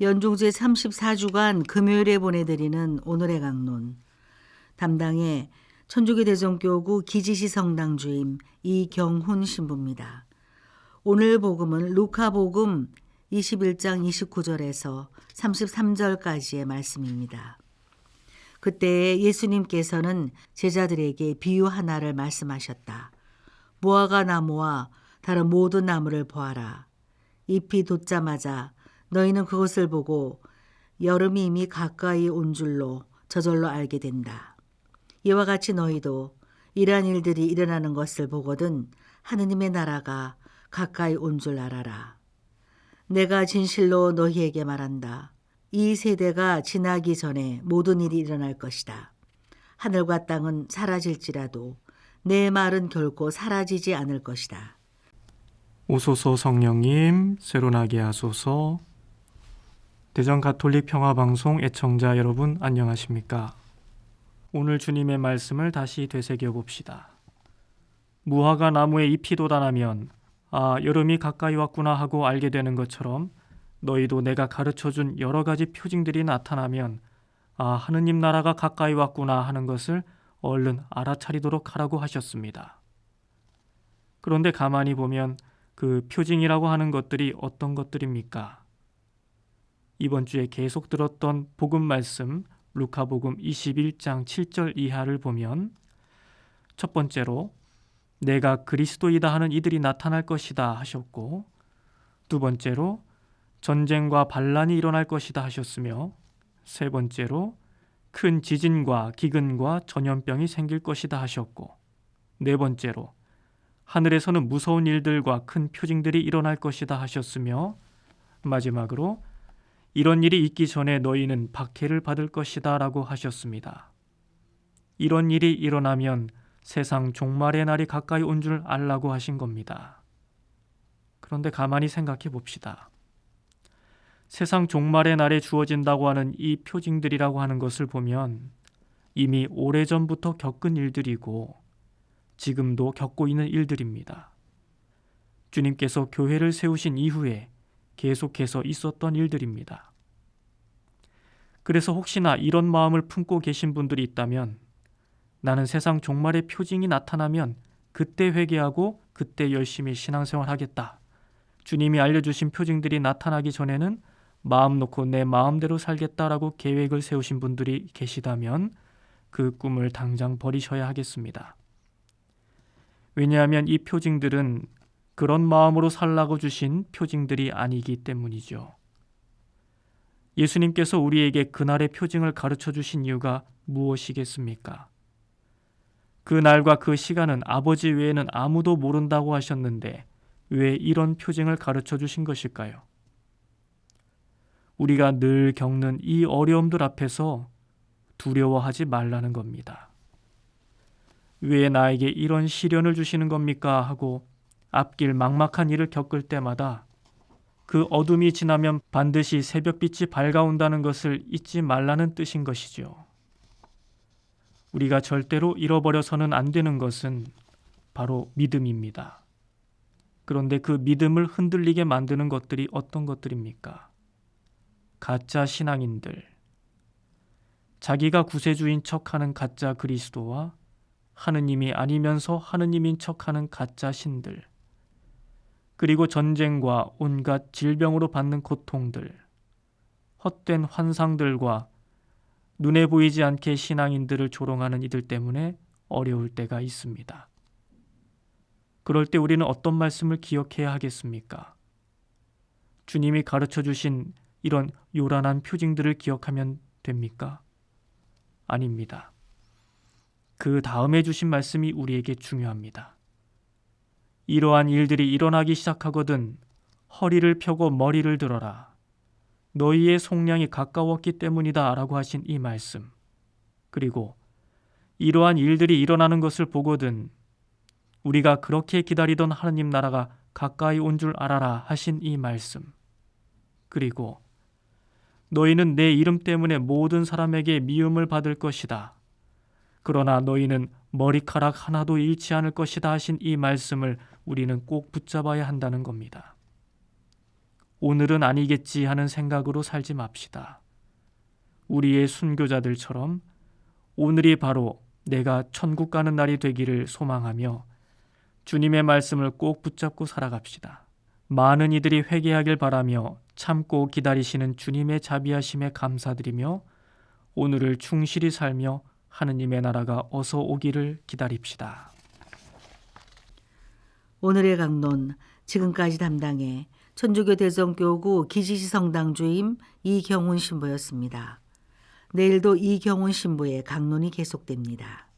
연중 제34주간 금요일에 보내드리는 오늘의 강론. 담당의 천주교 대전교구 기지시 성당 주임 이경훈 신부입니다. 오늘 복음은 루카복음 21장 29절에서 33절까지의 말씀입니다. 그때 예수님께서는 제자들에게 비유 하나를 말씀하셨다. 무화과 나무와 다른 모든 나무를 보아라. 잎이 돋자마자 너희는 그것을 보고 여름이 이미 가까이 온 줄로 저절로 알게 된다. 이와 같이 너희도 이러한 일들이 일어나는 것을 보거든 하느님의 나라가 가까이 온 줄 알아라. 내가 진실로 너희에게 말한다. 이 세대가 지나기 전에 모든 일이 일어날 것이다. 하늘과 땅은 사라질지라도 내 말은 결코 사라지지 않을 것이다. 오소서 성령님, 새로나게 하소서. 대전 가톨릭 평화방송 애청자 여러분 안녕하십니까? 오늘 주님의 말씀을 다시 되새겨 봅시다. 무화과 나무에 잎이 돋아나면 여름이 가까이 왔구나 하고 알게 되는 것처럼 너희도 내가 가르쳐준 여러 가지 표징들이 나타나면 하느님 나라가 가까이 왔구나 하는 것을 얼른 알아차리도록 하라고 하셨습니다. 그런데 가만히 보면 그 표징이라고 하는 것들이 어떤 것들입니까? 이번 주에 계속 들었던 복음 말씀 루카복음 21장 7절 이하를 보면 첫 번째로 내가 그리스도이다 하는 이들이 나타날 것이다 하셨고, 두 번째로 전쟁과 반란이 일어날 것이다 하셨으며, 세 번째로 큰 지진과 기근과 전염병이 생길 것이다 하셨고, 네 번째로 하늘에서는 무서운 일들과 큰 표징들이 일어날 것이다 하셨으며, 마지막으로 이런 일이 있기 전에 너희는 박해를 받을 것이다 라고 하셨습니다. 이런 일이 일어나면 세상 종말의 날이 가까이 온 줄 알라고 하신 겁니다. 그런데 가만히 생각해 봅시다. 세상 종말의 날에 주어진다고 하는 이 표징들이라고 하는 것을 보면 이미 오래전부터 겪은 일들이고 지금도 겪고 있는 일들입니다. 주님께서 교회를 세우신 이후에 계속해서 있었던 일들입니다. 그래서 혹시나 이런 마음을 품고 계신 분들이 있다면 나는 세상 종말의 표징이 나타나면 그때 회개하고 그때 열심히 신앙생활 하겠다. 주님이 알려주신 표징들이 나타나기 전에는 마음 놓고 내 마음대로 살겠다라고 계획을 세우신 분들이 계시다면 그 꿈을 당장 버리셔야 하겠습니다. 왜냐하면 이 표징들은 그런 마음으로 살라고 주신 표징들이 아니기 때문이죠. 예수님께서 우리에게 그날의 표징을 가르쳐 주신 이유가 무엇이겠습니까? 그 날과 그 시간은 아버지 외에는 아무도 모른다고 하셨는데 왜 이런 표징을 가르쳐 주신 것일까요? 우리가 늘 겪는 이 어려움들 앞에서 두려워하지 말라는 겁니다. 왜 나에게 이런 시련을 주시는 겁니까? 하고 앞길 막막한 일을 겪을 때마다 그 어둠이 지나면 반드시 새벽빛이 밝아온다는 것을 잊지 말라는 뜻인 것이죠. 우리가 절대로 잃어버려서는 안 되는 것은 바로 믿음입니다. 그런데 그 믿음을 흔들리게 만드는 것들이 어떤 것들입니까? 가짜 신앙인들, 자기가 구세주인 척하는 가짜 그리스도와 하느님이 아니면서 하느님인 척하는 가짜 신들, 그리고 전쟁과 온갖 질병으로 받는 고통들, 헛된 환상들과 눈에 보이지 않게 신앙인들을 조롱하는 이들 때문에 어려울 때가 있습니다. 그럴 때 우리는 어떤 말씀을 기억해야 하겠습니까? 주님이 가르쳐 주신 이런 요란한 표징들을 기억하면 됩니까? 아닙니다. 그 다음에 주신 말씀이 우리에게 중요합니다. 이러한 일들이 일어나기 시작하거든 허리를 펴고 머리를 들어라. 너희의 속량이 가까웠기 때문이다 라고 하신 이 말씀. 그리고 이러한 일들이 일어나는 것을 보거든 우리가 그렇게 기다리던 하느님 나라가 가까이 온 줄 알아라 하신 이 말씀. 그리고 너희는 내 이름 때문에 모든 사람에게 미움을 받을 것이다. 그러나 너희는 머리카락 하나도 잃지 않을 것이다 하신 이 말씀을 우리는 꼭 붙잡아야 한다는 겁니다. 오늘은 아니겠지 하는 생각으로 살지 맙시다. 우리의 순교자들처럼 오늘이 바로 내가 천국 가는 날이 되기를 소망하며 주님의 말씀을 꼭 붙잡고 살아갑시다. 많은 이들이 회개하길 바라며 참고 기다리시는 주님의 자비하심에 감사드리며 오늘을 충실히 살며 하느님의 나라가 어서 오기를 기다립시다. 오늘의 강론, 지금까지 담당해 천주교 대성교구 기지시 성당 주임 이경훈 신부였습니다. 내일도 이경훈 신부의 강론이 계속됩니다.